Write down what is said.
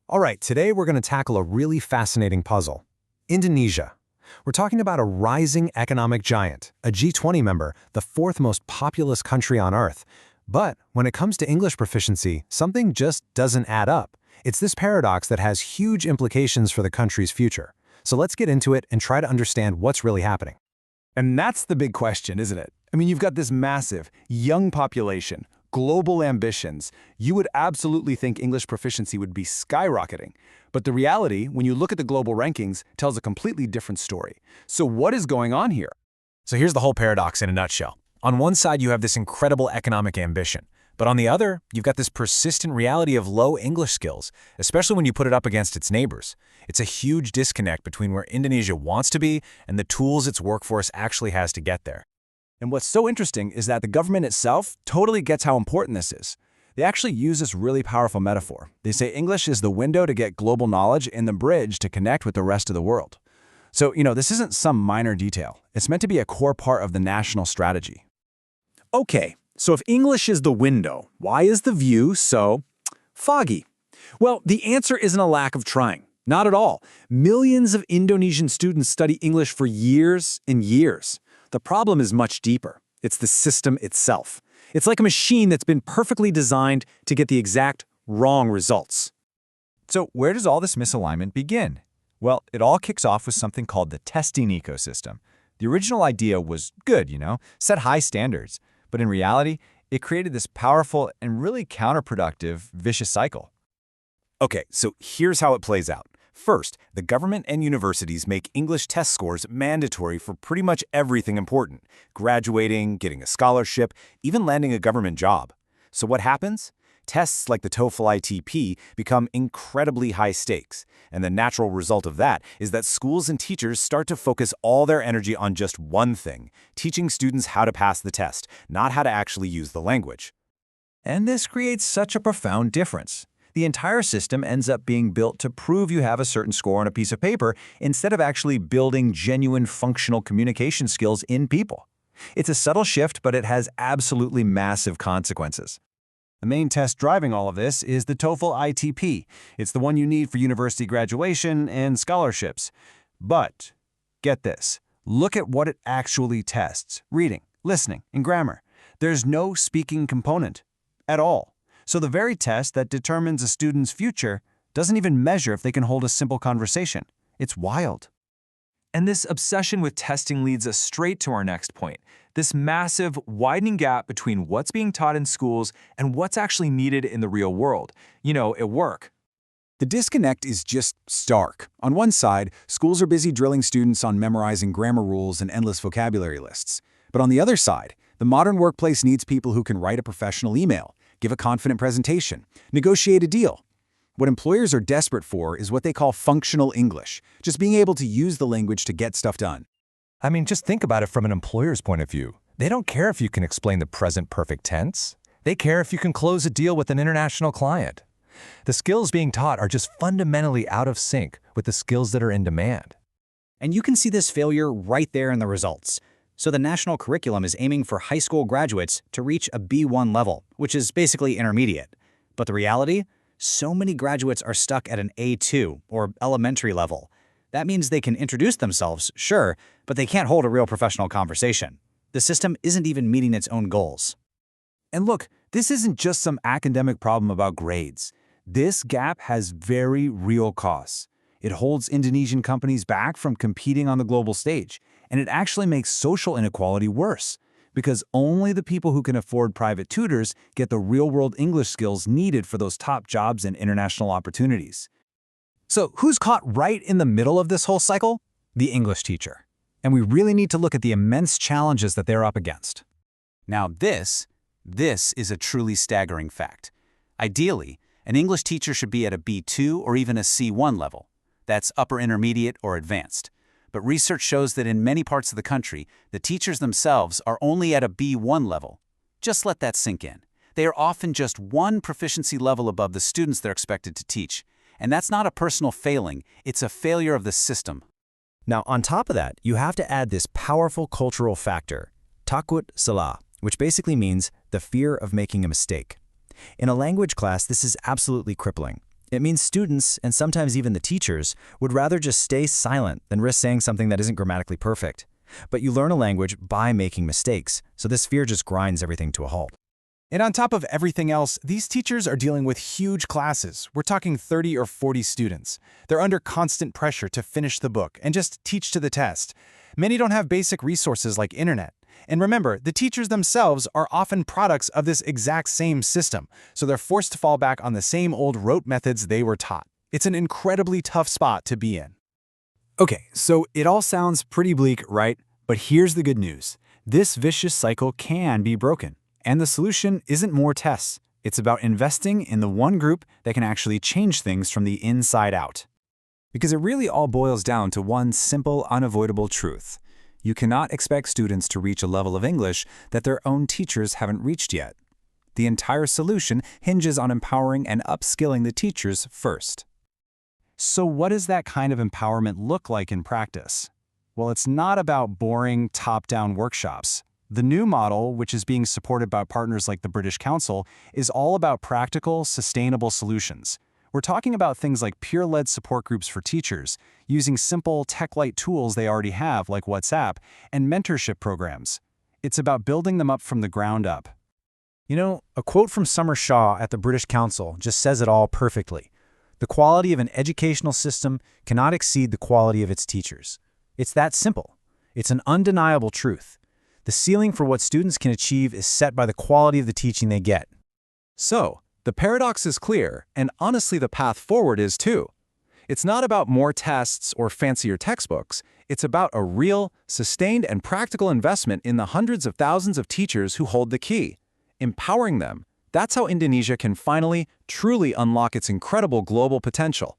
All right, today we're going to tackle a really fascinating puzzle. Indonesia. We're talking about a rising economic giant, a G20 member, the fourth most populous country on Earth. But when it comes to English proficiency, something just doesn't add up. It's this paradox that has huge implications for the country's future. So let's get into it and try to understand what's really happening. And that's the big question, isn't it? I mean, you've got this massive, young population, global ambitions. You would absolutely think English proficiency would be skyrocketing. But the reality, when you look at the global rankings, tells a completely different story. So what is going on here? So here's the whole paradox in a nutshell. On one side, you have this incredible economic ambition. But on the other, you've got this persistent reality of low English skills, especially when you put it up against its neighbors. It's a huge disconnect between where Indonesia wants to be and the tools its workforce actually has to get there. And what's so interesting is that the government itself totally gets how important this is. They actually use this really powerful metaphor. They say English is the window to get global knowledge and the bridge to connect with the rest of the world. So, this isn't some minor detail. It's meant to be a core part of the national strategy. Okay, so if English is the window, why is the view so foggy? Well, the answer isn't a lack of trying. Not at all. Millions of Indonesian students study English for years and years. The problem is much deeper. It's the system itself. It's like a machine that's been perfectly designed to get the exact wrong results. So where does all this misalignment begin? Well, it all kicks off with something called the testing ecosystem. The original idea was good, set high standards. But in reality, it created this powerful and really counterproductive vicious cycle. Okay, so here's how it plays out. First, the government and universities make English test scores mandatory for pretty much everything important: graduating, getting a scholarship, even landing a government job. So what happens? Tests like the TOEFL ITP become incredibly high stakes, and the natural result of that is that schools and teachers start to focus all their energy on just one thing: teaching students how to pass the test, not how to actually use the language. And this creates such a profound difference. The entire system ends up being built to prove you have a certain score on a piece of paper instead of actually building genuine functional communication skills in people. It's a subtle shift, but it has absolutely massive consequences. The main test driving all of this is the TOEFL ITP. It's the one you need for university graduation and scholarships. But, get this, look at what it actually tests: reading, listening, and grammar. There's no speaking component at all. So the very test that determines a student's future doesn't even measure if they can hold a simple conversation. It's wild. And this obsession with testing leads us straight to our next point: this massive, widening gap between what's being taught in schools and what's actually needed in the real world, at work. The disconnect is just stark. On one side, schools are busy drilling students on memorizing grammar rules and endless vocabulary lists. But on the other side, the modern workplace needs people who can write a professional email, give a confident presentation, negotiate a deal. What employers are desperate for is what they call functional English, just being able to use the language to get stuff done. I mean, just think about it from an employer's point of view. They don't care if you can explain the present perfect tense. They care if you can close a deal with an international client. The skills being taught are just fundamentally out of sync with the skills that are in demand. And you can see this failure right there in the results. So the national curriculum is aiming for high school graduates to reach a B1 level, which is basically intermediate. But the reality? So many graduates are stuck at an A2, or elementary level. That means they can introduce themselves, sure, but they can't hold a real professional conversation. The system isn't even meeting its own goals. And look, this isn't just some academic problem about grades. This gap has very real costs. It holds Indonesian companies back from competing on the global stage, and it actually makes social inequality worse, because only the people who can afford private tutors get the real-world English skills needed for those top jobs and international opportunities. So who's caught right in the middle of this whole cycle? The English teacher. And we really need to look at the immense challenges that they're up against. Now this is a truly staggering fact. Ideally, an English teacher should be at a B2 or even a C1 level. That's upper intermediate or advanced. But research shows that in many parts of the country, the teachers themselves are only at a B1 level. Just let that sink in. They are often just one proficiency level above the students they're expected to teach. And that's not a personal failing, it's a failure of the system. Now, on top of that, you have to add this powerful cultural factor, takut salah, which basically means the fear of making a mistake. In a language class, this is absolutely crippling. It means students, and sometimes even the teachers, would rather just stay silent than risk saying something that isn't grammatically perfect. But you learn a language by making mistakes, so this fear just grinds everything to a halt. And on top of everything else, these teachers are dealing with huge classes. We're talking 30 or 40 students. They're under constant pressure to finish the book and just teach to the test. Many don't have basic resources like internet. And remember, the teachers themselves are often products of this exact same system, so they're forced to fall back on the same old rote methods they were taught. It's an incredibly tough spot to be in. Okay, so it all sounds pretty bleak, right? But here's the good news. This vicious cycle can be broken. And the solution isn't more tests. It's about investing in the one group that can actually change things from the inside out. Because it really all boils down to one simple, unavoidable truth. You cannot expect students to reach a level of English that their own teachers haven't reached yet. The entire solution hinges on empowering and upskilling the teachers first. So what does that kind of empowerment look like in practice? Well, it's not about boring, top-down workshops. The new model, which is being supported by partners like the British Council, is all about practical, sustainable solutions. We're talking about things like peer-led support groups for teachers, using simple tech-light tools they already have like WhatsApp, and mentorship programs. It's about building them up from the ground up. You know, a quote from Summer Shaw at the British Council just says it all perfectly. The quality of an educational system cannot exceed the quality of its teachers. It's that simple. It's an undeniable truth. The ceiling for what students can achieve is set by the quality of the teaching they get. So, the paradox is clear, and honestly the path forward is too. It's not about more tests or fancier textbooks. It's about a real, sustained, and practical investment in the hundreds of thousands of teachers who hold the key. Empowering them. That's how Indonesia can finally, truly unlock its incredible global potential.